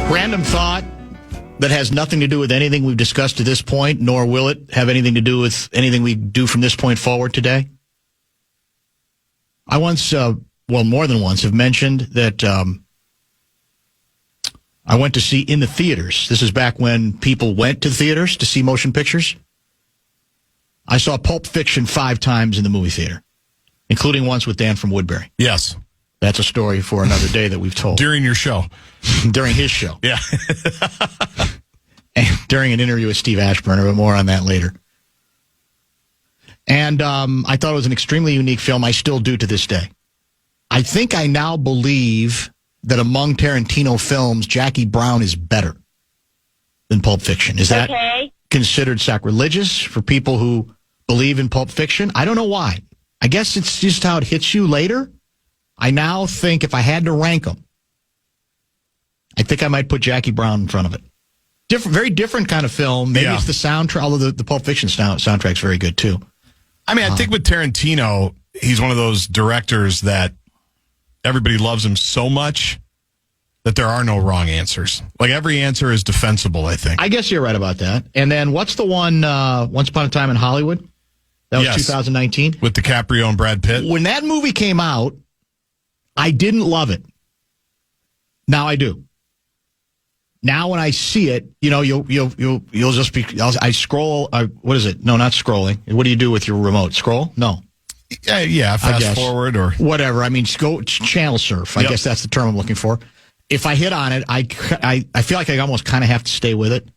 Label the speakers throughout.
Speaker 1: Random thought that has nothing to do with anything we've discussed to this point, nor will it have anything to do with anything we do from this point forward today. I once, more than once, have mentioned that I went to see in the theaters. This is back when people went to theaters to see motion pictures. I saw Pulp Fiction 5 times in the movie theater, including once with Dan from Woodbury.
Speaker 2: Yes.
Speaker 1: That's a story for another day that we've told.
Speaker 2: During your show.
Speaker 1: During his show.
Speaker 2: Yeah.
Speaker 1: And during an interview with Steve Ashburn, but more on that later. And I thought it was an extremely unique film. I still do to this day. I think I now believe that among Tarantino films, Jackie Brown is better than Pulp Fiction. Is that considered sacrilegious for people who believe in Pulp Fiction? I don't know why. I guess it's just how it hits you later. I now think if I had to rank them, I think I might put Jackie Brown in front of it. Very different kind of film. Maybe it's the soundtrack, although the Pulp Fiction soundtrack's very good, too.
Speaker 2: I mean, I think with Tarantino, he's one of those directors that everybody loves him so much that there are no wrong answers. Like, every answer is defensible, I think.
Speaker 1: I guess you're right about that. And then what's the one, Once Upon a Time in Hollywood? That was 2019?
Speaker 2: With DiCaprio and Brad Pitt.
Speaker 1: When that movie came out, I didn't love it. Now I do. Now when I see it, you'll just be. I scroll. What is it? No, not scrolling. What do you do with your remote? Scroll? No.
Speaker 2: Yeah. Fast forward or
Speaker 1: whatever. I mean, go channel surf. I guess that's the term I'm looking for. If I hit on it, I feel like I almost kind of have to stay with it.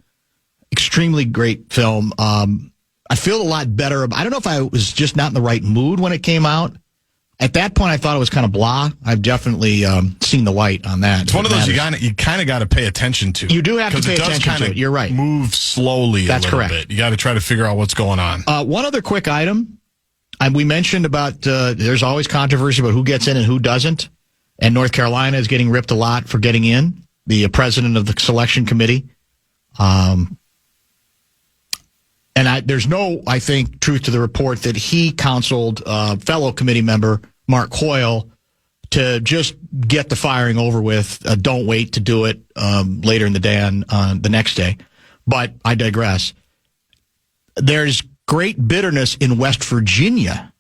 Speaker 1: Extremely great film. I feel a lot better. I don't know if I was just not in the right mood when it came out. At that point, I thought it was kind of blah. I've definitely seen the white on that.
Speaker 2: It's one of those you kind of got to pay attention to.
Speaker 1: You do have to pay attention to it. You're right.
Speaker 2: Move slowly. That's a little bit. You got to try to figure out what's going on.
Speaker 1: One other quick item. We mentioned about there's always controversy about who gets in and who doesn't. And North Carolina is getting ripped a lot for getting in. The president of the selection committee. And there's no, I think, truth to the report that he counseled fellow committee member Mark Coyle to just get the firing over with. Don't wait to do it later in the day on the next day. But I digress. There's great bitterness in West Virginia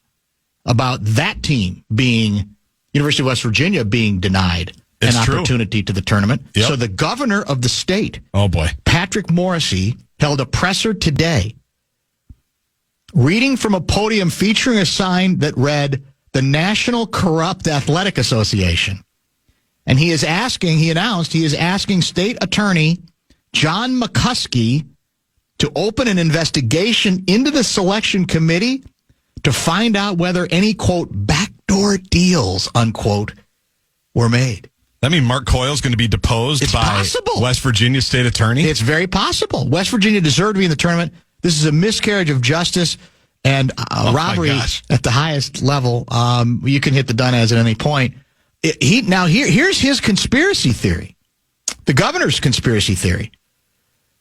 Speaker 1: about that team being, University of West Virginia being denied an opportunity to the tournament.
Speaker 2: Yep.
Speaker 1: So the governor of the state,
Speaker 2: Patrick
Speaker 1: Morrisey, held a presser today reading from a podium featuring a sign that read, the National Corrupt Athletic Association. And he announced he is asking State Attorney John McCuskey to open an investigation into the selection committee to find out whether any, quote, backdoor deals, unquote, were made.
Speaker 2: That mean Mark Coyle's going to be deposed by West Virginia State Attorney?
Speaker 1: It's very possible. West Virginia deserved to be in the tournament. This is a miscarriage of justice and robbery at the highest level. You can hit the done as at any point. Here's his conspiracy theory. The governor's conspiracy theory.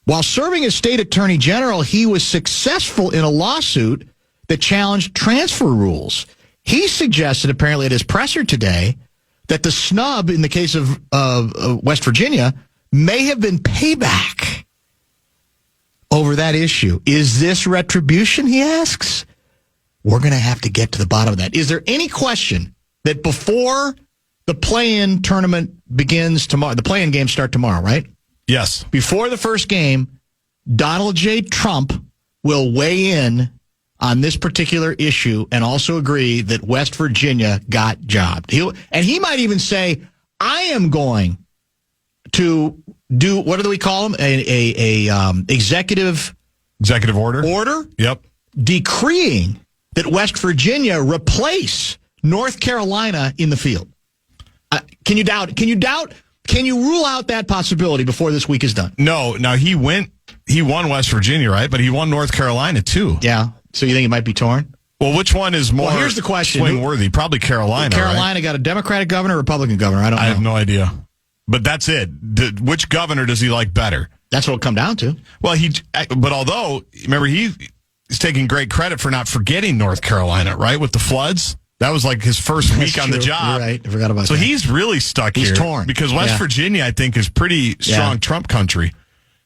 Speaker 1: While serving as state attorney general, he was successful in a lawsuit that challenged transfer rules. He suggested, apparently at his presser today, that the snub in the case of West Virginia may have been payback over that issue. Is this retribution, he asks? We're going to have to get to the bottom of that. Is there any question that before the play-in tournament begins tomorrow, the play-in games start tomorrow, right?
Speaker 2: Yes.
Speaker 1: Before the first game, Donald J. Trump will weigh in on this particular issue and also agree that West Virginia got jobbed. He might even say, I am going to do, what do we call them? Executive
Speaker 2: order? Yep.
Speaker 1: Decreeing that West Virginia replace North Carolina in the field. Can you doubt? Can you rule out that possibility before this week is done?
Speaker 2: No. Now, he won West Virginia, right? But he won North Carolina, too.
Speaker 1: Yeah. So you think it might be torn?
Speaker 2: Well, which one is more
Speaker 1: here's the question.
Speaker 2: Swing-worthy? Probably Carolina,
Speaker 1: Carolina got a Democratic governor or Republican governor? I don't know.
Speaker 2: I have no idea. But that's it. Which governor does he like better?
Speaker 1: That's what it'll come down to.
Speaker 2: Well, but although, remember, he's taking great credit for not forgetting North Carolina, right, with the floods? That was like his first week
Speaker 1: That's
Speaker 2: on the
Speaker 1: true.
Speaker 2: job.
Speaker 1: You're right. I forgot about that.
Speaker 2: So he's really stuck here.
Speaker 1: He's torn.
Speaker 2: Because West Virginia, I think, is pretty strong Trump country.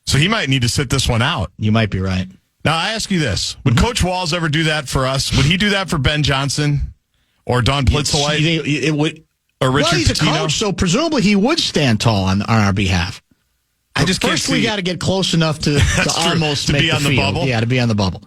Speaker 2: So he might need to sit this one out.
Speaker 1: You might be right.
Speaker 2: Now, I ask you this. Would Coach Walls ever do that for us? Would he do that for Ben Johnson or Don Plitzolite?
Speaker 1: It would.
Speaker 2: Or Richard
Speaker 1: Well, he's
Speaker 2: Pitino?
Speaker 1: a coach, so presumably he would stand tall on our behalf.
Speaker 2: I just can't
Speaker 1: First,
Speaker 2: see.
Speaker 1: we got to get close enough to almost
Speaker 2: To
Speaker 1: make
Speaker 2: be on the
Speaker 1: field.
Speaker 2: bubble?
Speaker 1: Yeah, to be on the bubble.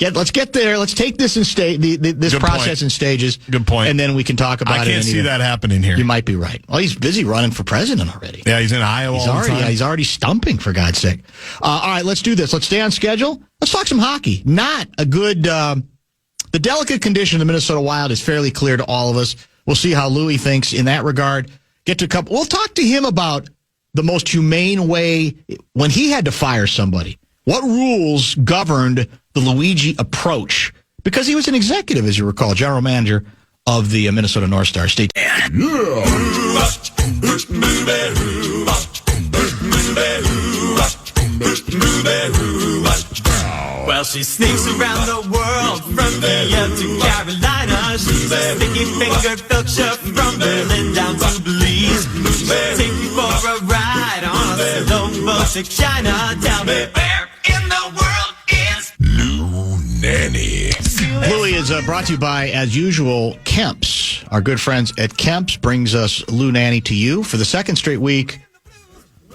Speaker 1: Let's get there. Let's take this in this
Speaker 2: Good
Speaker 1: process
Speaker 2: point.
Speaker 1: in stages.
Speaker 2: Good point.
Speaker 1: And then we can talk about it.
Speaker 2: I can't see that happening here.
Speaker 1: You might be right. Well, he's busy running for president already.
Speaker 2: Yeah, he's in Iowa all the time.
Speaker 1: He's already stumping, for God's sake. All right, let's do this. Let's stay on schedule. Let's talk some hockey. Not a good... the delicate condition of the Minnesota Wild is fairly clear to all of us. We'll see how Louie thinks in that regard. We'll talk to him about the most humane way when he had to fire somebody. What rules governed the Luigi approach? Because he was an executive, as you recall, general manager of the Minnesota North Stars. Stay
Speaker 3: Well, she sneaks around the world from India to Carolina. She's a sticky-fingered filcher from Berlin down to Belize. Take you for a ride on a slow boat to China. Tell me where in the world is
Speaker 2: Nanne.
Speaker 1: Louie is brought to you by, as usual, Kemp's. Our good friends at Kemp's brings us Lou Nanne to you for the second straight week,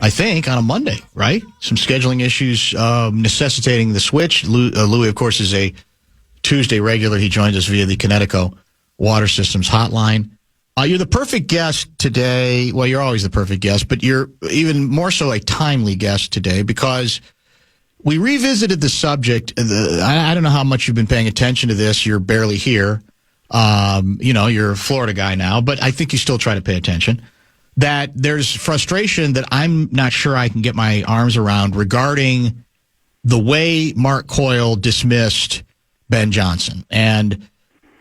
Speaker 1: I think, on a Monday, right? Some scheduling issues necessitating the switch. Louie, of course, is a Tuesday regular. He joins us via the Connecticut Water Systems hotline. You're the perfect guest today. Well, you're always the perfect guest, but you're even more so a timely guest today because we revisited the subject. I don't know how much you've been paying attention to this. You're barely here. You're a Florida guy now, but I think you still try to pay attention. That there's frustration that I'm not sure I can get my arms around regarding the way Mark Coyle dismissed Ben Johnson. And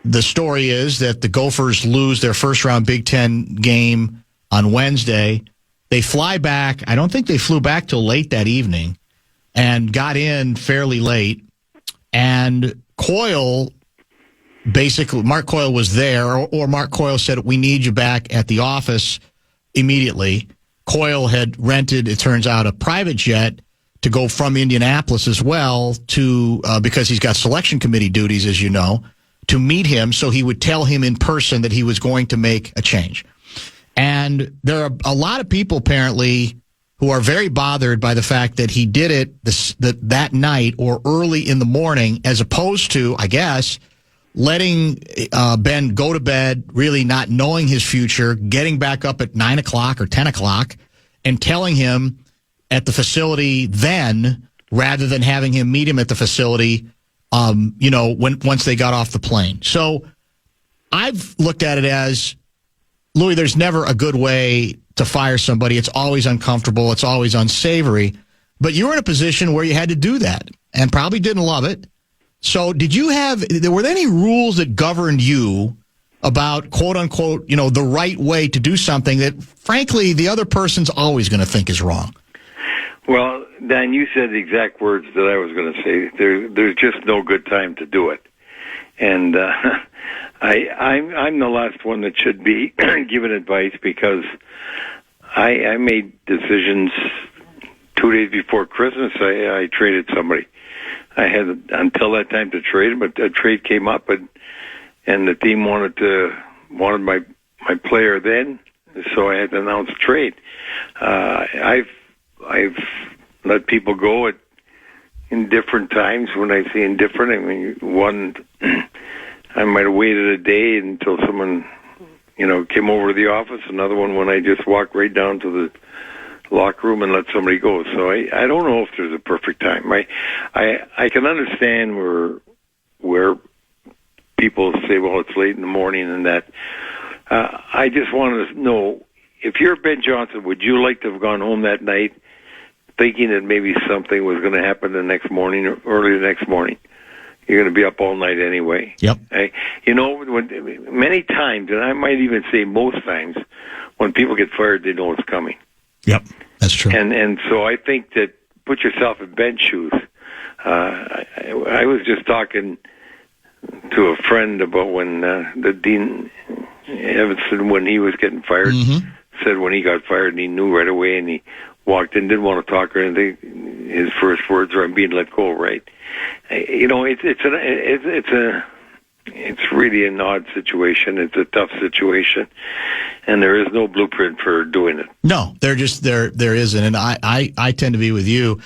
Speaker 1: the story is that the Gophers lose their first-round Big Ten game on Wednesday. They fly back. I don't think they flew back till late that evening and got in fairly late. And Coyle, basically, Mark Coyle was there, or Mark Coyle said, we need you back at the office immediately. Coyle had rented, it turns out, a private jet to go from Indianapolis as well to because he's got selection committee duties, as you know, to meet him so he would tell him in person that he was going to make a change. And there are a lot of people apparently who are very bothered by the fact that he did it that night or early in the morning, as opposed to, I guess, letting Ben go to bed, really not knowing his future, getting back up at 9 o'clock or 10 o'clock and telling him at the facility then, rather than having him meet him at the facility, once they got off the plane. So I've looked at it as, Louie, there's never a good way to fire somebody. It's always uncomfortable. It's always unsavory. But you were in a position where you had to do that and probably didn't love it. So were there any rules that governed you about, quote unquote, the right way to do something that, frankly, the other person's always going to think is wrong?
Speaker 4: Well, Dan, you said the exact words that I was going to say. There's just no good time to do it. And I'm the last one that should be giving advice because I made decisions 2 days before Christmas. I traded somebody. I had until that time to trade him, but a trade came up, and the team wanted my player then, so I had to announce a trade. I've let people go in different times. When I say indifferent, I mean one. I might have waited a day until someone, came over to the office. Another one when I just walked right down to the locker room and let somebody go. So I don't know if there's a perfect time. I can understand where people say, well, it's late in the morning and that. I just wanted to know, if you're Ben Johnson, would you like to have gone home that night thinking that maybe something was going to happen the next morning or early the next morning? You're going to be up all night anyway.
Speaker 1: Yep.
Speaker 4: Many times, and I might even say most times, when people get fired, they know it's coming.
Speaker 1: Yep, that's true.
Speaker 4: And so I think that put yourself in Ben's shoes. I was just talking to a friend about when the Dean Evanston, when he was getting fired, said when he got fired and he knew right away, and he walked in, didn't want to talk or anything. His first words were, "I'm being let go." Right? You know, it's really an odd situation. It's a tough situation, and there is no blueprint for doing it.
Speaker 1: No, there isn't, and I tend to be with you.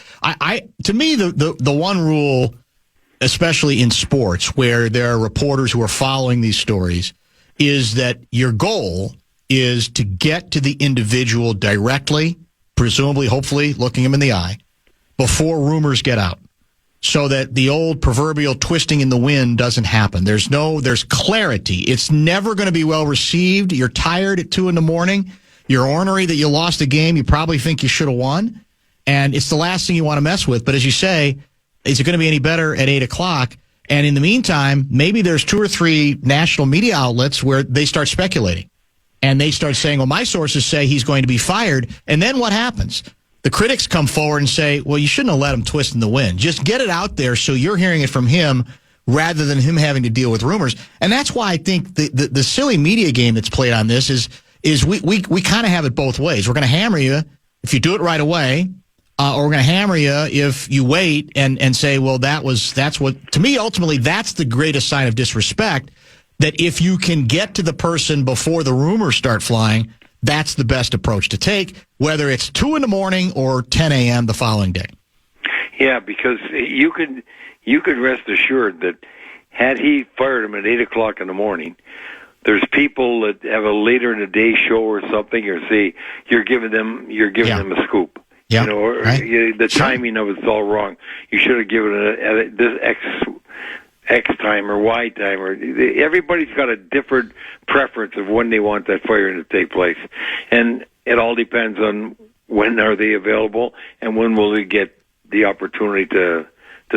Speaker 1: To me, the one rule, especially in sports, where there are reporters who are following these stories, is that your goal is to get to the individual directly, presumably, hopefully, looking him in the eye, before rumors get out, so that the old proverbial twisting in the wind doesn't happen. There's clarity. It's never going to be well received. You're tired at 2 a.m. You're ornery that you lost a game you probably think you should have won, and it's the last thing you want to mess with. But as you say, is it going to be any better at 8 o'clock? And in the meantime, maybe there's 2 or 3 national media outlets where they start speculating. And they start saying, well, my sources say he's going to be fired. And then what happens? The critics come forward and say, well, you shouldn't have let him twist in the wind. Just get it out there so you're hearing it from him rather than him having to deal with rumors. And that's why I think the silly media game that's played on this is we kind of have it both ways. We're going to hammer you if you do it right away, or we're going to hammer you if you wait and say, well, that's what, to me, ultimately, that's the greatest sign of disrespect, that if you can get to the person before the rumors start flying, that's the best approach to take, whether it's 2 a.m. or 10 a.m. the following day.
Speaker 4: Yeah, because you could rest assured that had he fired him at 8 o'clock in the morning, there's people that have a later in the day show or something, or say you're giving them a scoop.
Speaker 1: Yeah,
Speaker 4: you know, or
Speaker 1: right.
Speaker 4: The timing of it's all wrong. You should have given it this X time or Y time, or everybody's got a different preference of when they want that firing to take place, and it all depends on when are they available and when will they get the opportunity to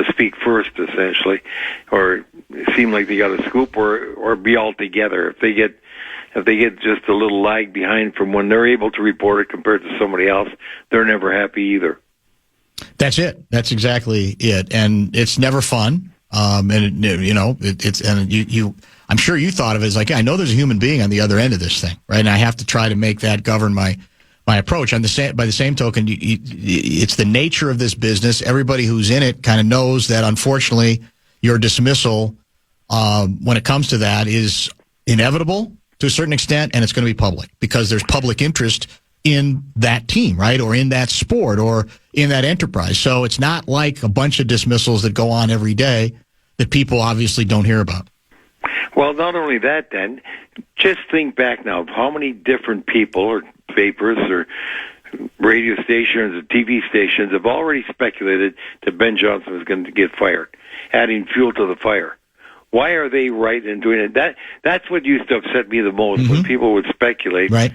Speaker 4: speak first, essentially, or seem like they got a scoop, or be all together. If they get just a little lag behind from when they're able to report it compared to somebody else, they're never happy either.
Speaker 1: That's it. That's exactly it, and it's never fun. I'm sure you thought of it as like, I know there's a human being on the other end of this thing, right? And I have to try to make that govern my approach. By the same token, it's the nature of this business. Everybody who's in it kind of knows that, unfortunately, your dismissal, when it comes to that, is inevitable to a certain extent, and it's going to be public because there's public interest in that team, right, or in that sport, or in that enterprise. So it's not like a bunch of dismissals that go on every day that people obviously don't hear about.
Speaker 4: Well, not only that, then, just think back now of how many different people or papers or radio stations or TV stations have already speculated that Ben Johnson was going to get fired, adding fuel to the fire. Why are they right in doing it? That's what used to upset me the most, when people would speculate.
Speaker 1: Right.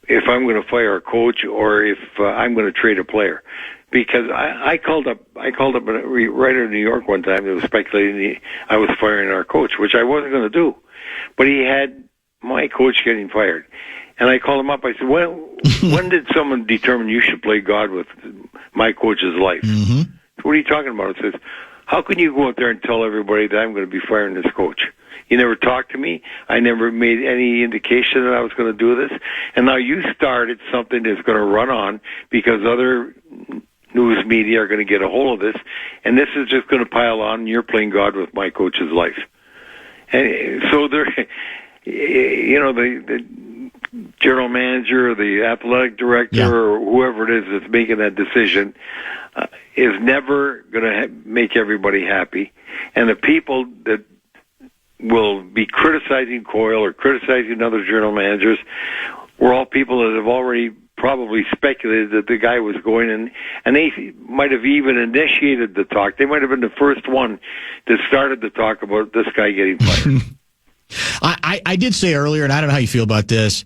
Speaker 4: If I'm going to fire a coach or if I'm going to trade a player. Because I called up a writer in New York one time that was speculating I was firing our coach, which I wasn't going to do. But he had my coach getting fired. And I called him up. I said, when did someone determine you should play God with my coach's life? So what are you talking about? It says, how can you go out there and tell everybody that I'm going to be firing this coach? You never talked to me. I never made any indication that I was going to do this. And now you started something that's going to run on because other news media are going to get a hold of this. And this is just going to pile on, and you're playing God with my coach's life. And so the general manager, or the athletic director, or whoever it is that's making that decision is never going to make everybody happy. And the people that will be criticizing Coyle or criticizing other general managers were all people that have already probably speculated that the guy was going in, and they might have even initiated the talk. They might have been the first one that started the talk about this guy getting fired.
Speaker 1: I did say earlier, and I don't know how you feel about this,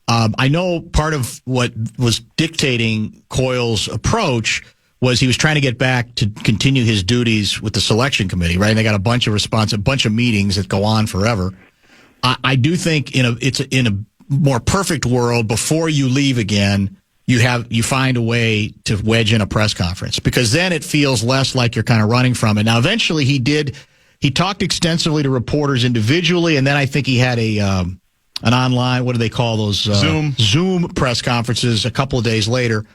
Speaker 1: I know part of what was dictating Coyle's approach was he was trying to get back to continue his duties with the selection committee, right? And they got a bunch of meetings that go on forever. I do think in a more perfect world, before you leave again, you find a way to wedge in a press conference, because then it feels less like you're kind of running from it. Now, eventually he did He talked extensively to reporters individually, and then I think he had an online, what do they call those? Zoom press conferences a couple of days later.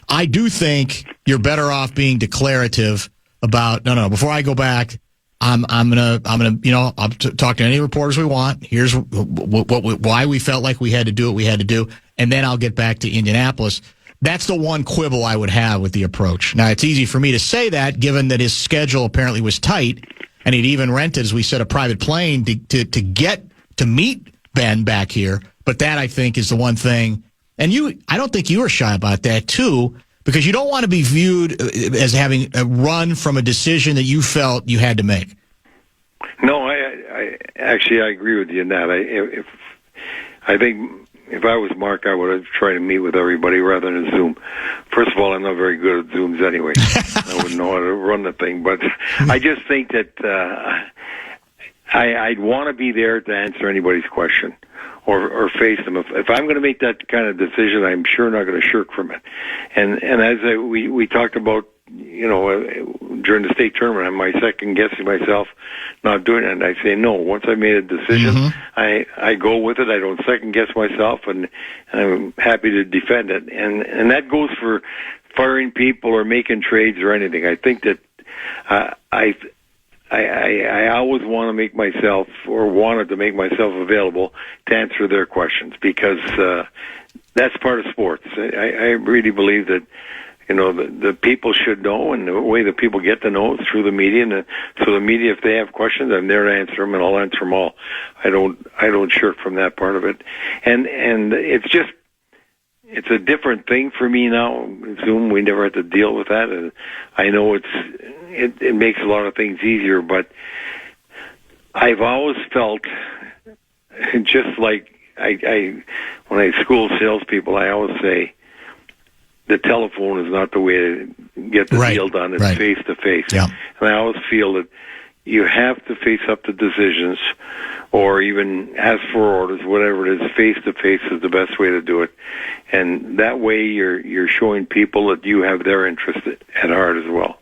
Speaker 1: I do think you're better off being declarative about, no, before I go back, I'm gonna, I'll talk to any reporters we want. Here's why we felt like we had to do what we had to do, and then I'll get back to Indianapolis. That's the one quibble I would have with the approach. Now, it's easy for me to say that, given that his schedule apparently was tight, and he'd even rented, as we said, a private plane to get to meet Ben back here. But that, I think, is the one thing. And I don't think you were shy about that, too, because you don't want to be viewed as having a run from a decision that you felt you had to make.
Speaker 4: No, I actually agree with you in that. I think if I was Mark, I would have tried to meet with everybody rather than Zoom. First of all, I'm not very good at Zooms anyway. I wouldn't know how to run the thing. But I just think that I'd want to be there to answer anybody's question or face them. If I'm going to make that kind of decision, I'm sure not going to shirk from it. And as we talked about, during the state tournament, am I second guessing myself not doing it? And I say no. Once I made a decision, I go with it. I don't second guess myself, and I'm happy to defend it. And that goes for firing people or making trades or anything. I think that I always want to make myself, or wanted to make myself available to answer their questions, because that's part of sports. I really believe that the people should know, and the way that people get to know is through the media. And so the media, if they have questions, I'm there to answer them, and I'll answer them all. I don't shirk from that part of it. And it's a different thing for me now. Zoom, we never had to deal with that, and I know it makes a lot of things easier. But I've always felt, just like I when I school salespeople, I always say, the telephone is not the way to get the deal done. It's face to face. And I always feel that you have to face up to decisions, or even ask for orders, whatever it is. Face to face is the best way to do it, and that way you're showing people that you have their interest at heart as well.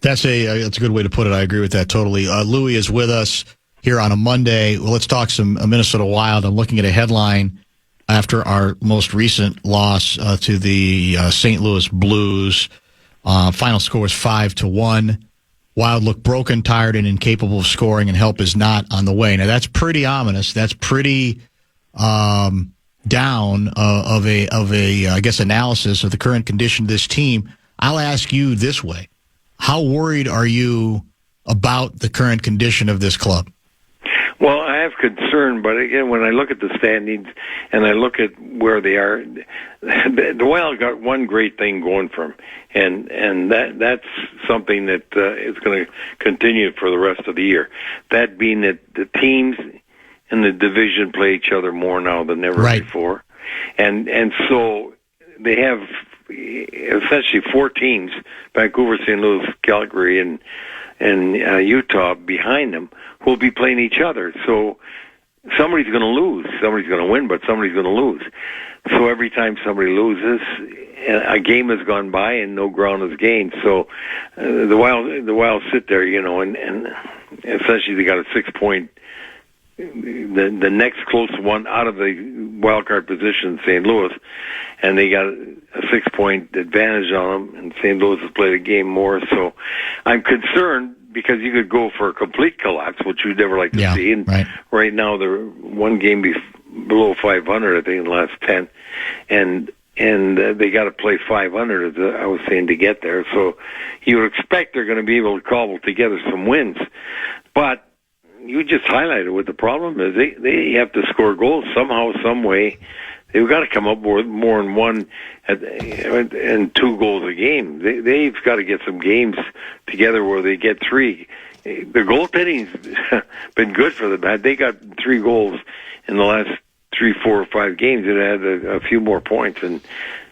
Speaker 1: That's a good way to put it. I agree with that totally. Louie is with us here on a Monday. Well, let's talk some Minnesota Wild. I'm looking at a headline after our most recent loss to the St. Louis Blues. Final score was 5-1. Wild look broken, tired, and incapable of scoring, and help is not on the way. Now, that's pretty ominous. That's pretty down of a I guess, analysis of the current condition of this team. I'll ask you this way. How worried are you about the current condition of this club?
Speaker 4: Well, I have concern, but again, when I look at the standings and I look at where they are, the Wild got one great thing going for them, and that's something that is going to continue for the rest of the year. That being that the teams in the division play each other more now than ever before, and so they have essentially 4 teams: Vancouver, St. Louis, Calgary, and Utah behind them, who will be playing each other. So somebody's going to lose. Somebody's going to win, but somebody's going to lose. So every time somebody loses, a game has gone by and no ground is gained. So the Wild sit there, and essentially they got a 6-point. The next closest one out of the wild card position, St. Louis, and they got a 6-point advantage on them, and St. Louis has played a game more. So I'm concerned, because you could go for a complete collapse, which we'd never like to see. And right now they're one game below 500, I think, in the last 10, and they got to play 500, as I was saying, to get there. So you would expect they're going to be able to cobble together some wins, but you just highlighted what the problem is. They have to score goals somehow, some way. They've got to come up with more than one and 2 goals a game. They've got to get some games together where they get 3. The goaltending's been good for them. They got 3 goals in the last 3, 4, or 5 games. It had a few more points, and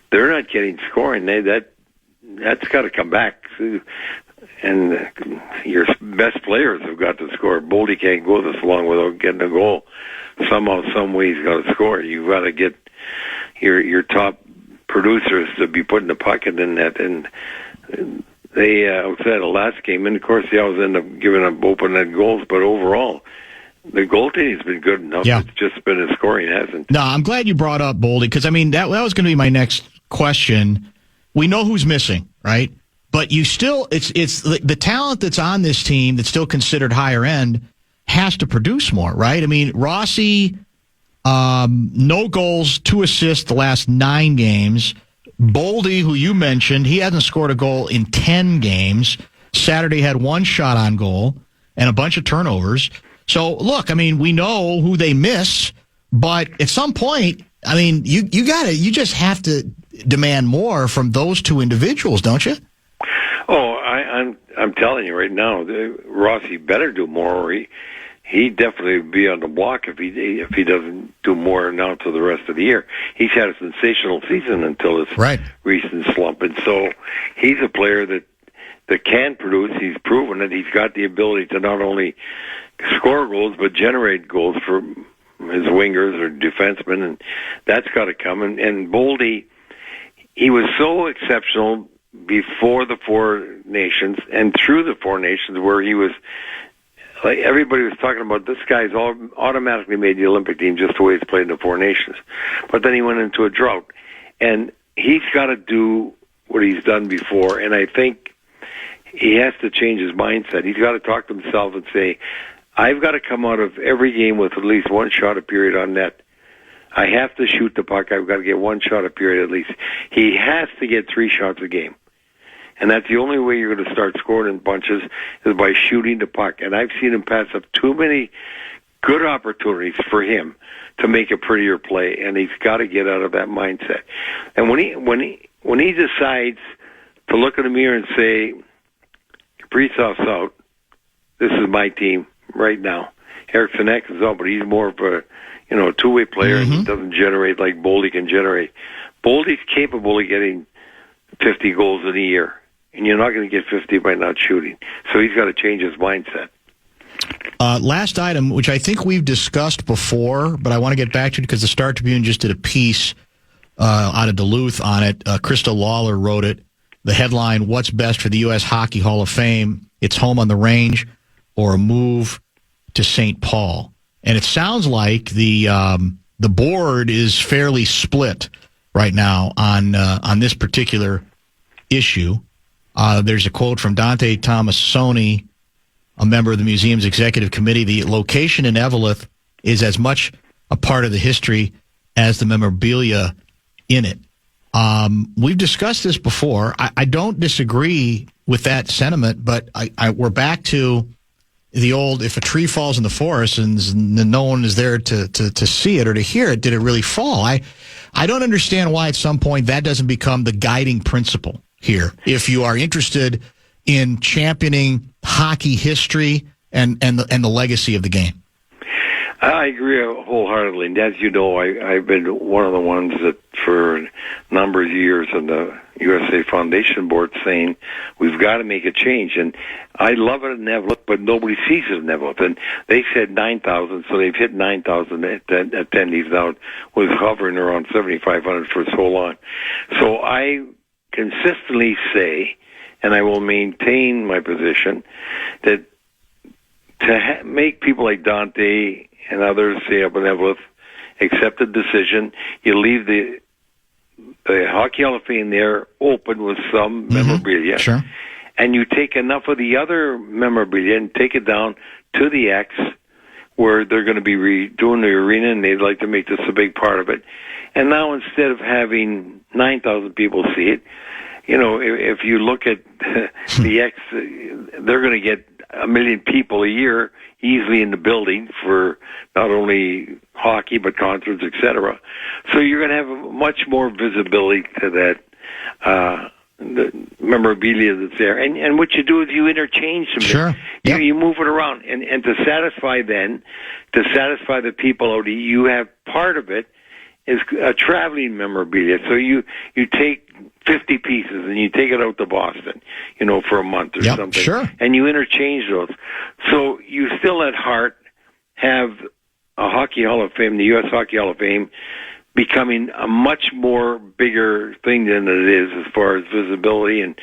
Speaker 4: they're not getting scoring. That's got to come back. And your best players have got to score. Boldy can't go this long without getting a goal. Somehow, some way, he's got to score. You've got to get your top producers to be putting the puck in net. And they outside the last game, and of course they always end up giving up open net goals. But overall, the goaltending's been good enough.
Speaker 1: Yeah.
Speaker 4: It's just been the scoring hasn't.
Speaker 1: No, I'm glad you brought up Boldy, because, I mean, that was going to be my next question. We know who's missing, right? But you still, it's the talent that's on this team that's still considered higher end has to produce more, right? I mean, Rossi, no goals, 2 assists the last 9 games. Boldy, who you mentioned, he hasn't scored a goal in 10 games. Saturday had 1 shot on goal and a bunch of turnovers. So, look, I mean, we know who they miss, but at some point, I mean, you just have to demand more from those 2 individuals, don't you?
Speaker 4: Oh, I'm telling you right now, Rossi better do more, or he definitely would be on the block if he doesn't do more now to the rest of the year. He's had a sensational season until his recent slump, and so he's a player that can produce. He's proven that he's got the ability to not only score goals but generate goals for his wingers or defensemen, and that's got to come. And Boldy, he was so exceptional before the 4 Nations and through the 4 Nations, where he was like everybody was talking about. This guy's automatically made the Olympic team just the way he's played in the 4 Nations. But then he went into a drought, and he's got to do what he's done before. And I think he has to change his mindset. He's got to talk to himself and say, I've got to come out of every game with at least 1 shot a period on net. I have to shoot the puck. I've got to get 1 shot a period at least. He has to get 3 shots a game. And that's the only way you're going to start scoring in bunches is by shooting the puck. And I've seen him pass up too many good opportunities for him to make a prettier play, and he's got to get out of that mindset. And when he decides to look in the mirror and say, Kaprizov's out, this is my team right now. Eric Sinek is out, but he's more of a two-way player and doesn't generate like Boldy can generate. Boldy's capable of getting 50 goals in a year, and you're not going to get 50 by not shooting. So he's got to change his mindset.
Speaker 1: Last item, which I think we've discussed before, but I want to get back to it because the Star Tribune just did a piece out of Duluth on it. Krista Lawler wrote it. The headline, What's Best for the U.S. Hockey Hall of Fame? It's home on the range or a move to St. Paul. And it sounds like the board is fairly split right now on this particular issue. There's a quote from Dante Tomasoni, a member of the museum's executive committee. The location in Eveleth is as much a part of the history as the memorabilia in it. We've discussed this before. I don't disagree with that sentiment, but we're back to the old, if a tree falls in the forest and no one is there to see it or to hear it, did it really fall? I don't understand why at some point that doesn't become the guiding principle here. If you are interested in championing hockey history and the legacy of the game.
Speaker 4: I agree wholeheartedly. And as you know, I've been one of the ones that for a number of years on the USA Foundation board saying we've got to make a change. And I love it in Eveleth, but nobody sees it in Eveleth. And they said 9,000, so they've hit 9,000 attendees now, was hovering around 7,500 for so long. So I consistently say, and I will maintain my position, that to make people like Dante and others say up in Eveleth accept the decision, you leave the Hockey Hall of Fame there open with some memorabilia.
Speaker 1: Sure.
Speaker 4: And you take enough of the other memorabilia and take it down to the X where they're going to be redoing the arena, and they'd like to make this a big part of it. And now instead of having 9,000 people see it, if you look at the X, they're going to get 1 million people a year easily in the building for not only hockey but concerts, etc. So you're going to have much more visibility to that the memorabilia that's there. And what you do is you interchange them.
Speaker 1: Sure.
Speaker 4: Yep. You move it around, and to satisfy the people out, you have part of it is a traveling memorabilia. So you take 50 pieces and you take it out to Boston, for a month or something.
Speaker 1: Sure.
Speaker 4: And you interchange those. So you still at heart have a Hockey Hall of Fame, the U.S. Hockey Hall of Fame, becoming a much more bigger thing than it is as far as visibility and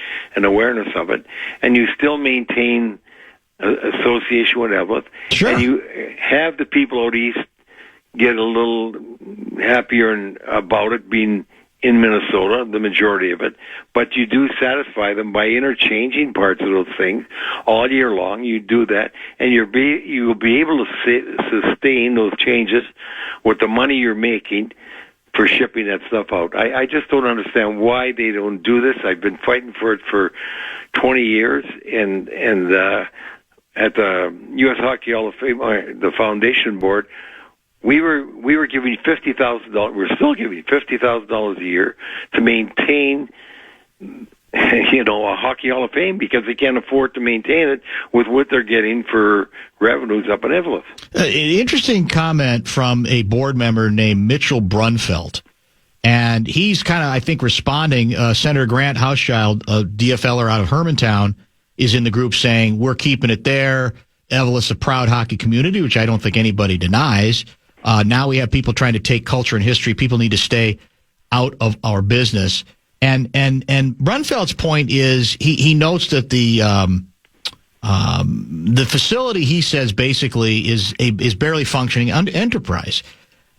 Speaker 4: awareness of it. And you still maintain association with Evelyn.
Speaker 1: Sure.
Speaker 4: And you have the people out east get a little happier about it being in Minnesota, the majority of it, but you do satisfy them by interchanging parts of those things all year long. You do that, and you'll be able to sustain those changes with the money you're making for shipping that stuff out. I just don't understand why they don't do this. I've been fighting for it for 20 years, and at the U.S. Hockey Hall of Fame, the foundation board, we were giving $50,000. We're still giving $50,000 a year to maintain, a Hockey Hall of Fame, because they can't afford to maintain it with what they're getting for revenues up in Evelyn.
Speaker 1: An interesting comment from a board member named Mitchell Brunfeld. And he's kind of, I think, responding. Senator Grant Hauschild, a DFLer out of Hermantown, is in the group saying, we're keeping it there. Evelyn's a proud hockey community, which I don't think anybody denies. Now we have people trying to take culture and history. People need to stay out of our business. And Brunfeld's point is he notes that the facility, he says, basically is barely functioning enterprise,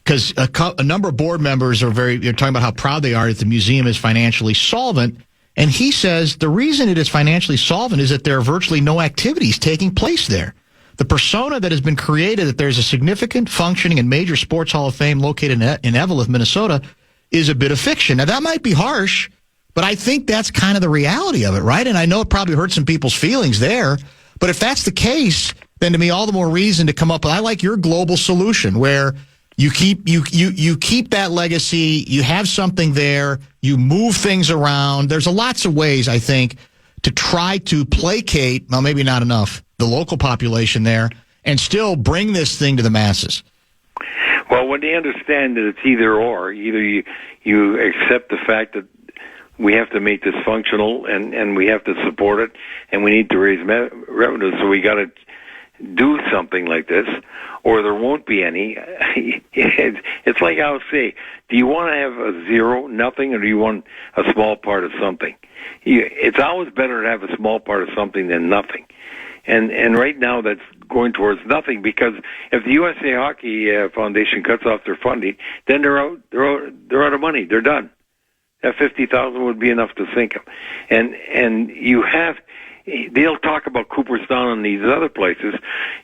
Speaker 1: because a number of board members they're talking about how proud they are that the museum is financially solvent. And he says the reason it is financially solvent is that there are virtually no activities taking place there. The persona that has been created that there's a significant, functioning, and major sports hall of fame located in Evelyn, Minnesota, is a bit of fiction. Now, that might be harsh, but I think that's kind of the reality of it, right? And I know it probably hurts some people's feelings there, but if that's the case, then to me, all the more reason to come up with, I like your global solution, where you keep that legacy, you have something there, you move things around. There's lots of ways, I think, to try to placate, well, maybe not enough, the local population there, and still bring this thing to the masses.
Speaker 4: Well, when they understand that it's either or, either you accept the fact that we have to make this functional and we have to support it and we need to raise revenue, so we got to do something like this, or there won't be any. It's like I would say, do you want to have a zero, nothing, or do you want a small part of something? It's always better to have a small part of something than nothing. And right now that's going towards nothing, because if the USA Hockey Foundation cuts off their funding, then they're out of money. They're done. That $50,000 would be enough to sink them. And you have, they'll talk about Cooperstown and these other places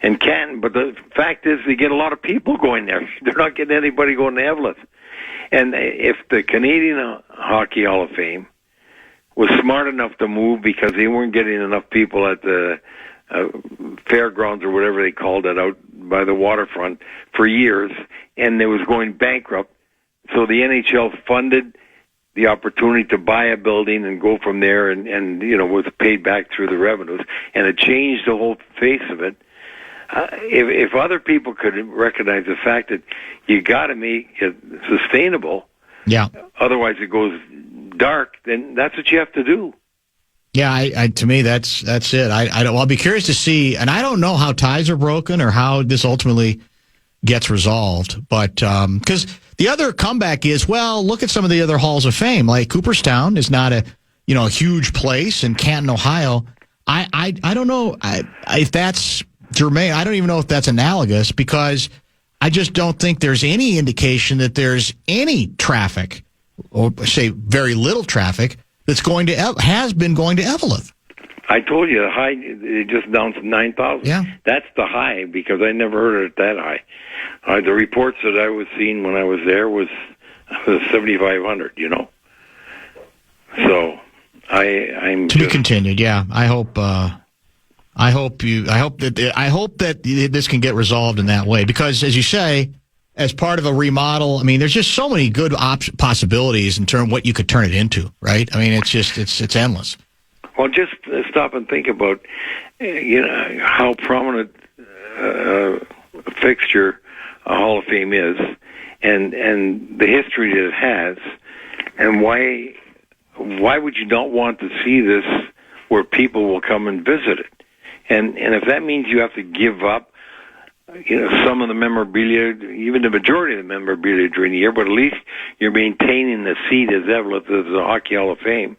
Speaker 4: and Canton, but the fact is they get a lot of people going there. They're not getting anybody going to Evelyn. And if the Canadian Hockey Hall of Fame was smart enough to move, because they weren't getting enough people at the fairgrounds or whatever they called it out by the waterfront for years, and they was going bankrupt, so the NHL funded the opportunity to buy a building and go from there, and was paid back through the revenues, and it changed the whole face of it. If other people could recognize the fact that you got to make it sustainable, otherwise it goes dark, then that's what you have to do.
Speaker 1: Yeah, to me, that's it. I'll be curious to see, and I don't know how ties are broken or how this ultimately gets resolved, but because the other comeback is, well, look at some of the other halls of fame, like Cooperstown is not a huge place, in Canton, Ohio. I don't know if that's germane. I don't even know if that's analogous, because I just don't think there's any indication that there's any traffic, or say very little traffic, that's has been going to Evelyn.
Speaker 4: I told you the high, it just announced 9,000.
Speaker 1: Yeah. That's
Speaker 4: the high, because I never heard it that high. The reports that I was seeing when I was there was 7,500, So I'm
Speaker 1: to be continued. Yeah. I hope that this can get resolved in that way, because as you say, as part of a remodel, I mean, there's just so many good possibilities in terms of what you could turn it into, right? I mean, it's endless.
Speaker 4: Well, just stop and think about, how prominent a fixture a Hall of Fame is, and the history that it has, and why would you not want to see this where people will come and visit it? And if that means you have to give up some of the memorabilia, even the majority of the memorabilia during the year, but at least you're maintaining the seat as Evelyn as the Hockey Hall of Fame.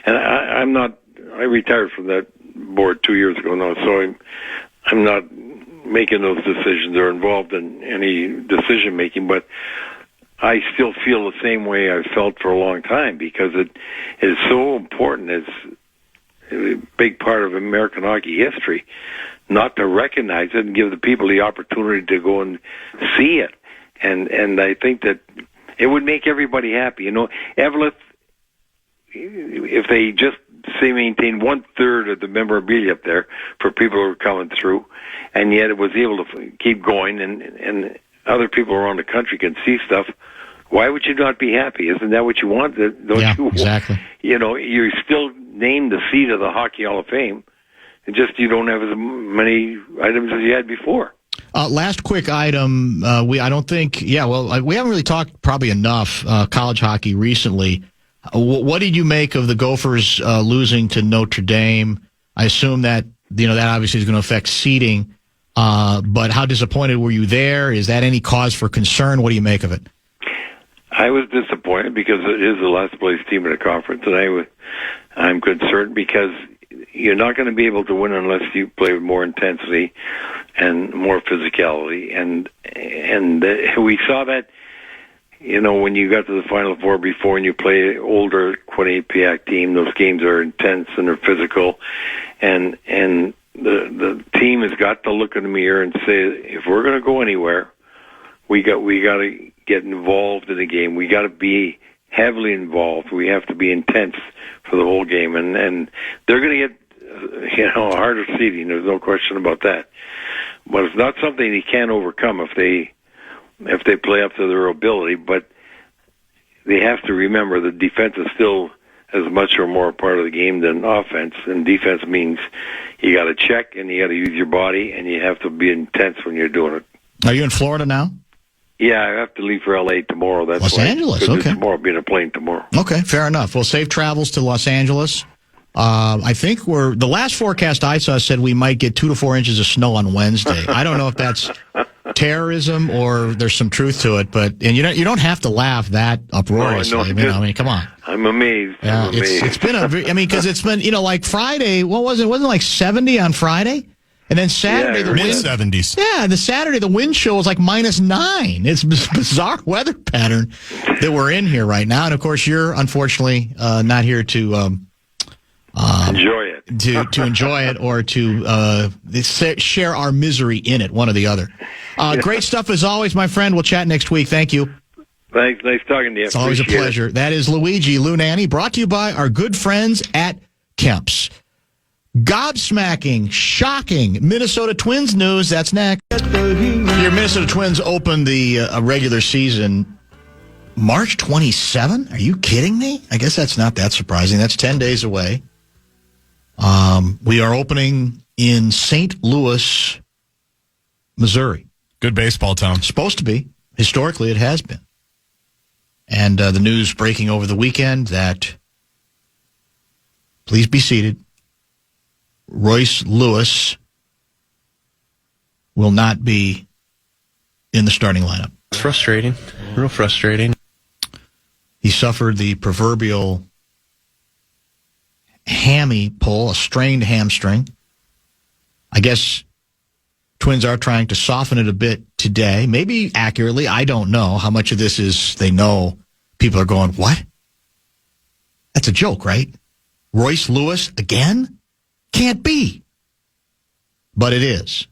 Speaker 4: And I retired from that board 2 years ago now, so I'm not making those decisions or involved in any decision making, but I still feel the same way I've felt for a long time, because it is so important. It's a big part of American hockey history not to recognize it and give the people the opportunity to go and see it. And I think that it would make everybody happy. Evelyn, if they just say maintain 1/3 of the memorabilia up there for people who are coming through, and yet it was able to keep going, and other people around the country can see stuff, why would you not be happy? Isn't that what you want? Don't you?
Speaker 1: Exactly.
Speaker 4: You still named the seat of the Hockey Hall of Fame. It's just you don't have as many items as you had before.
Speaker 1: Last quick item. We haven't really talked probably enough college hockey recently. What did you make of the Gophers losing to Notre Dame? I assume that that obviously is going to affect seeding. But how disappointed were you there? Is that any cause for concern? What do you make of it?
Speaker 4: I was disappointed because it is the last place team in the conference, and I'm concerned because you're not going to be able to win unless you play with more intensity and more physicality. And we saw that, when you got to the Final Four before and you play an older Quinnipiac team, those games are intense and they're physical. And the team has got to look in the mirror and say, if we're going to go anywhere, we got to get involved in the game. We got to be heavily involved. We have to be intense for the whole game, and they're going to get a harder seeding. There's no question about that. But it's not something you can't overcome if they play up to their ability. But they have to remember that defense is still as much or more a part of the game than offense. And defense means you got to check and you got to use your body, and you have to be intense when you're doing it.
Speaker 1: Are you in Florida now?
Speaker 4: Yeah, I have to leave for L.A. tomorrow. That's
Speaker 1: Los Angeles, okay.
Speaker 4: Tomorrow, I'll be in a plane tomorrow.
Speaker 1: Okay, fair enough. Well, safe travels to Los Angeles. I think the last forecast I saw said we might get 2 to 4 inches of snow on Wednesday. I don't know if that's terrorism or there's some truth to it, but you don't have to laugh that uproariously. Come on.
Speaker 4: I'm amazed.
Speaker 1: Yeah, it's been because it's been like Friday. What was it? Wasn't it like 70 on Friday? And then Saturday, the
Speaker 2: mid-70s.
Speaker 1: Yeah, the Saturday, the wind chill was like -9. It's a bizarre weather pattern that we're in here right now. And, of course, you're unfortunately not here to
Speaker 4: enjoy it.
Speaker 1: to enjoy it or to share our misery in it, one or the other. Great stuff as always, my friend. We'll chat next week. Thank you.
Speaker 4: Thanks. Nice talking to you.
Speaker 1: It's always a pleasure. That is Lou Nanne, brought to you by our good friends at Kemp's. Gobsmacking, shocking Minnesota Twins news. That's next. Your Minnesota Twins opened the regular season March 27? Are you kidding me? I guess that's not that surprising. That's 10 days away. We are opening in St. Louis, Missouri.
Speaker 2: Good baseball town.
Speaker 1: Supposed to be. Historically, it has been. And the news breaking over the weekend that, please be seated, Royce Lewis will not be in the starting lineup.
Speaker 5: It's frustrating. Real frustrating.
Speaker 1: He suffered the proverbial hammy pull, a strained hamstring. I guess Twins are trying to soften it a bit today. Maybe accurately. I don't know how much of this is they know. People are going, what? That's a joke, right? Royce Lewis again? Can't be. But it is.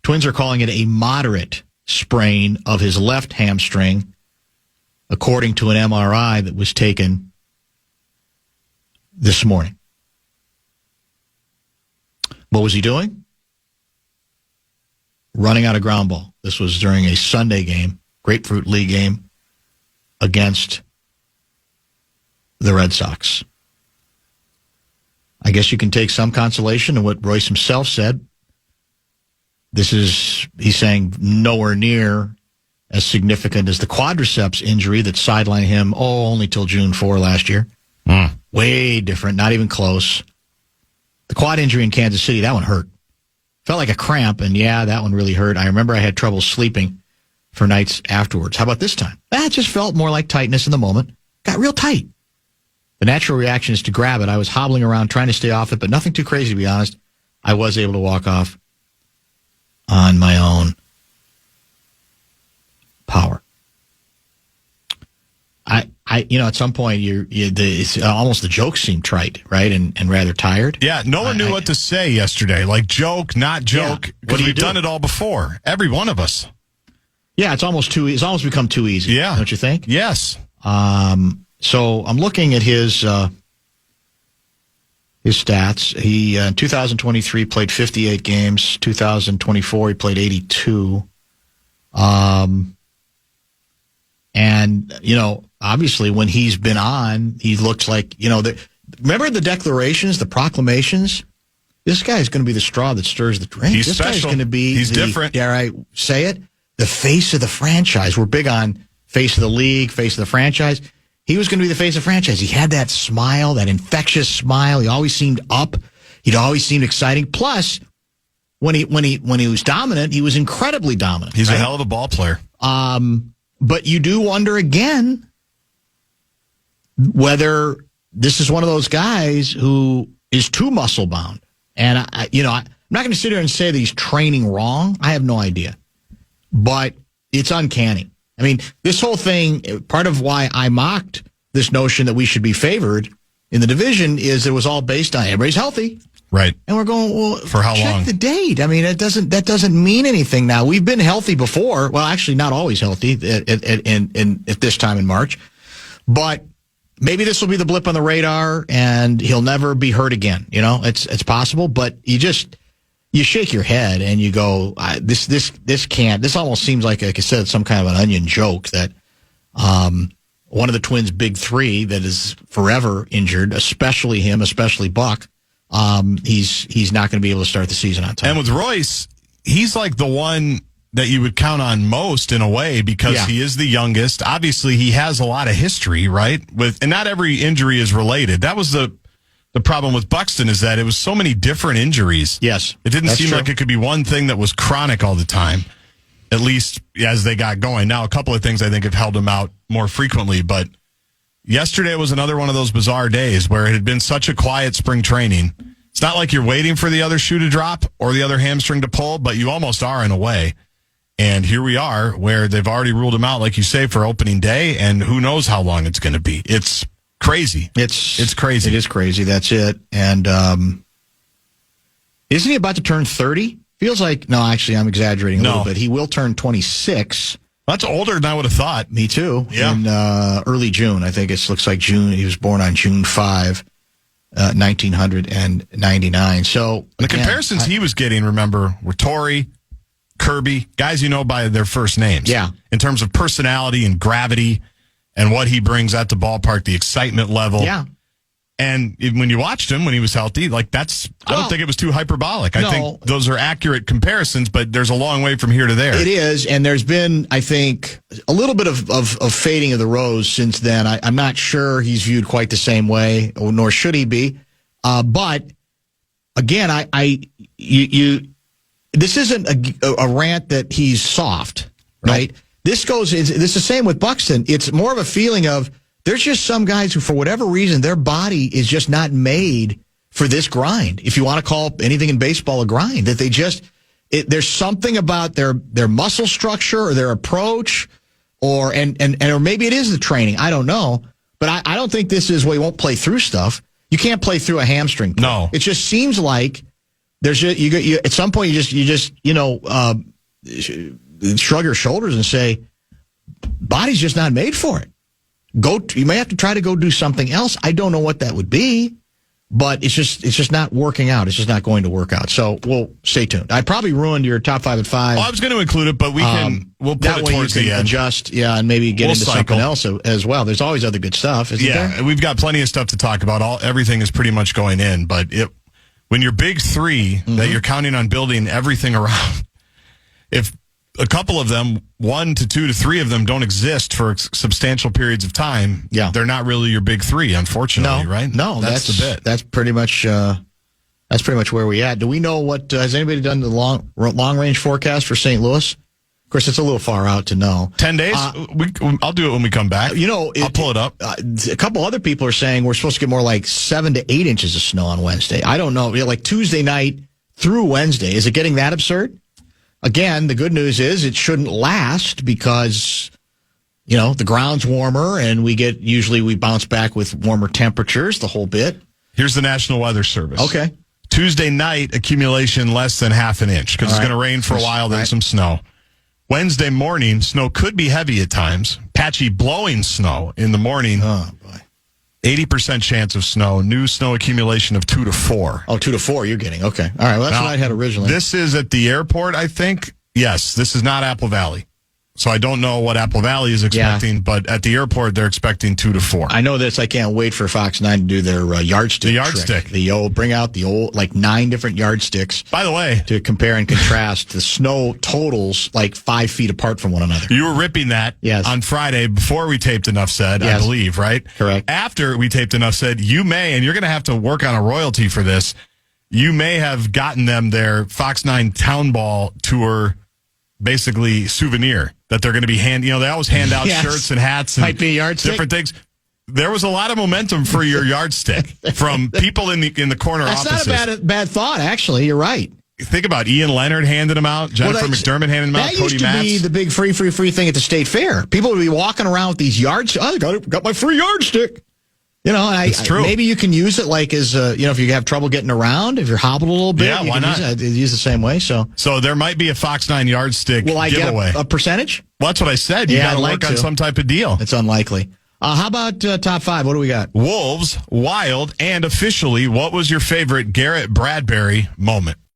Speaker 1: Twins are calling it a moderate sprain of his left hamstring, according to an MRI that was taken this morning. What was he doing? Running out a ground ball. This was during a Sunday game, Grapefruit League game, against the Red Sox. I guess you can take some consolation in what Royce himself said. He's saying, nowhere near as significant as the quadriceps injury that sidelined him, only till June 4 last year. Way different, not even close. The quad injury in Kansas City, that one hurt. Felt like a cramp, and yeah, that one really hurt. I remember I had trouble sleeping for nights afterwards. How about this time? It just felt more like tightness in the moment. Got real tight. The natural reaction is to grab it. I was hobbling around trying to stay off it, but nothing too crazy, to be honest. I was able to walk off on my own power. At some point, it's almost the jokes seem trite, right, and rather tired.
Speaker 2: Yeah, no one knew what to say yesterday. Like joke, not joke, because we've done it all before. Every one of us.
Speaker 1: Yeah, it's almost become too easy.
Speaker 2: Yeah,
Speaker 1: don't you think?
Speaker 2: Yes.
Speaker 1: So I'm looking at his stats. He in 2023 played 58 games. 2024 he played 82. And, obviously when he's been on, he looks like, remember the declarations, the proclamations? This guy's going to be the straw that stirs the drink.
Speaker 2: He's
Speaker 1: this
Speaker 2: special.
Speaker 1: Guy's going to be
Speaker 2: He's different.
Speaker 1: Dare I say it? The face of the franchise. We're big on face of the league, face of the franchise. He was going to be the face of the franchise. He had that smile, that infectious smile. He always seemed up. He'd always seemed exciting. Plus, when he was dominant, he was incredibly dominant.
Speaker 2: He's a hell of a ball player.
Speaker 1: But you do wonder again whether this is one of those guys who is too muscle bound. And I'm not going to sit here and say that he's training wrong. I have no idea, but it's uncanny. I mean, this whole thing, part of why I mocked this notion that we should be favored in the division is it was all based on everybody's healthy.
Speaker 2: Right.
Speaker 1: And we're going, well,
Speaker 2: for how long?
Speaker 1: Check the date. I mean, that doesn't mean anything now. We've been healthy before. Well, actually, not always healthy at this time in March. But maybe this will be the blip on the radar, and he'll never be hurt again. It's possible. But you shake your head and you go, this can't. This almost seems like I said, some kind of an onion joke that one of the Twins' big three that is forever injured, especially him, especially Buck. He's not going to be able to start the season on time.
Speaker 2: And with Royce, he's like the one that you would count on most in a way because he is the youngest. Obviously, he has a lot of history, right? And not every injury is related. That was the problem with Buxton is that it was so many different injuries.
Speaker 1: Yes.
Speaker 2: It didn't seem like it could be one thing that was chronic all the time, at least as they got going. Now, a couple of things I think have held him out more frequently, but yesterday was another one of those bizarre days where it had been such a quiet spring training. It's not like you're waiting for the other shoe to drop or the other hamstring to pull, but you almost are in a way. And here we are where they've already ruled him out, like you say, for opening day, and who knows how long it's going to be. It's crazy. It's crazy.
Speaker 1: It is crazy. That's it. And isn't he about to turn 30? Feels like, no, actually, I'm exaggerating a little bit. He will turn 26.
Speaker 2: That's older than I would have thought.
Speaker 1: Me too.
Speaker 2: Yeah.
Speaker 1: In early June. I think it looks like June. He was born on June 5, 1999. So
Speaker 2: the comparisons he was getting, remember, were Torrey, Kirby, guys you know by their first names.
Speaker 1: Yeah.
Speaker 2: In terms of personality and gravity and what he brings at the ballpark, the excitement level.
Speaker 1: Yeah.
Speaker 2: And when you watched him when he was healthy, I don't think it was too hyperbolic. I think those are accurate comparisons, but there's a long way from here to there.
Speaker 1: It is, and there's been, I think, a little bit of fading of the rose since then. I'm not sure he's viewed quite the same way, nor should he be. But again, this isn't a rant that he's soft, right? Nope. This is the same with Buxton. It's more of a feeling of there's just some guys who, for whatever reason, their body is just not made for this grind. If you want to call anything in baseball a grind, that they just there's something about their muscle structure or their approach, or maybe it is the training. I don't know, but I don't think this is where you won't play through stuff. You can't play through a hamstring.
Speaker 2: No,
Speaker 1: it just seems like there's you at some point you just shrug your shoulders and say, body's just not made for it. You may have to try to go do something else. I don't know what that would be, but it's just not working out. It's just not going to work out. So we'll stay tuned. I probably ruined your top 5 at 5.
Speaker 2: Well, I was going to include it, but we'll put it towards the end.
Speaker 1: Adjust, and maybe get into something else as well. There's always other good stuff, isn't there?
Speaker 2: Yeah, we've got plenty of stuff to talk about. Everything is pretty much going in, but when your big three that you're counting on building everything around, if a couple of them, 1 to 2 to 3 of them, don't exist for substantial periods of time, they're not really your big three, unfortunately, right?
Speaker 1: No, that's
Speaker 2: the bit.
Speaker 1: That's pretty much That's pretty much where we at. Do we know what, has anybody done the long range forecast for St. Louis? Of course, it's a little far out to know.
Speaker 2: 10 days? I'll do it when we come back. I'll pull it up.
Speaker 1: A couple other people are saying we're supposed to get more like 7 to 8 inches of snow on Wednesday. I don't know. Like Tuesday night through Wednesday. Is it getting that absurd? Again, the good news is it shouldn't last because, the ground's warmer and we bounce back with warmer temperatures the whole bit.
Speaker 2: Here's the National Weather Service.
Speaker 1: Okay.
Speaker 2: Tuesday night, accumulation less than half an inch because it's going to rain for a while, then some snow. Wednesday morning, snow could be heavy at times. Patchy blowing snow in the morning.
Speaker 1: Oh, boy.
Speaker 2: 80% chance of snow. New snow accumulation of 2 to 4.
Speaker 1: Oh, 2 to 4 you're getting. Okay. All right. Well, that's what I had originally.
Speaker 2: This is at the airport, I think. Yes, this is not Apple Valley. So I don't know what Apple Valley is expecting, but at the airport, they're expecting 2 to 4.
Speaker 1: I know this. I can't wait for Fox 9 to do their yardstick.
Speaker 2: The yardstick.
Speaker 1: Bring out the old, 9 different yardsticks.
Speaker 2: By the way,
Speaker 1: to compare and contrast the snow totals 5 feet apart from one another.
Speaker 2: You were ripping that on Friday before we taped Enough Said, I believe, right?
Speaker 1: Correct.
Speaker 2: After we taped Enough Said, you may, and you're going to have to work on a royalty for this, you may have gotten them their Fox 9 Town Ball Tour basically souvenir that they're going to be they always hand out shirts and hats and
Speaker 1: might be a yardstick.
Speaker 2: Different things. There was a lot of momentum for your yardstick from people in the corner offices.
Speaker 1: That's not a bad thought, actually. You're right.
Speaker 2: Think about Ian Leonard handing them out, Jennifer McDermott handing them out, Cody Matz.
Speaker 1: That used to be the big free thing at the state fair. People would be walking around with these yardsticks. I got my free yardstick.
Speaker 2: It's true.
Speaker 1: Maybe you can use it as if you have trouble getting around, if you're hobbled a little bit.
Speaker 2: Yeah, why not?
Speaker 1: Use the same way. So
Speaker 2: there might be a Fox 9 yardstick
Speaker 1: giveaway. Will I get a percentage?
Speaker 2: Well, that's what I said. You got to work on some type of deal.
Speaker 1: It's unlikely. How about top 5? What do we got?
Speaker 2: Wolves, Wild, and officially, what was your favorite Garrett Bradbury moment?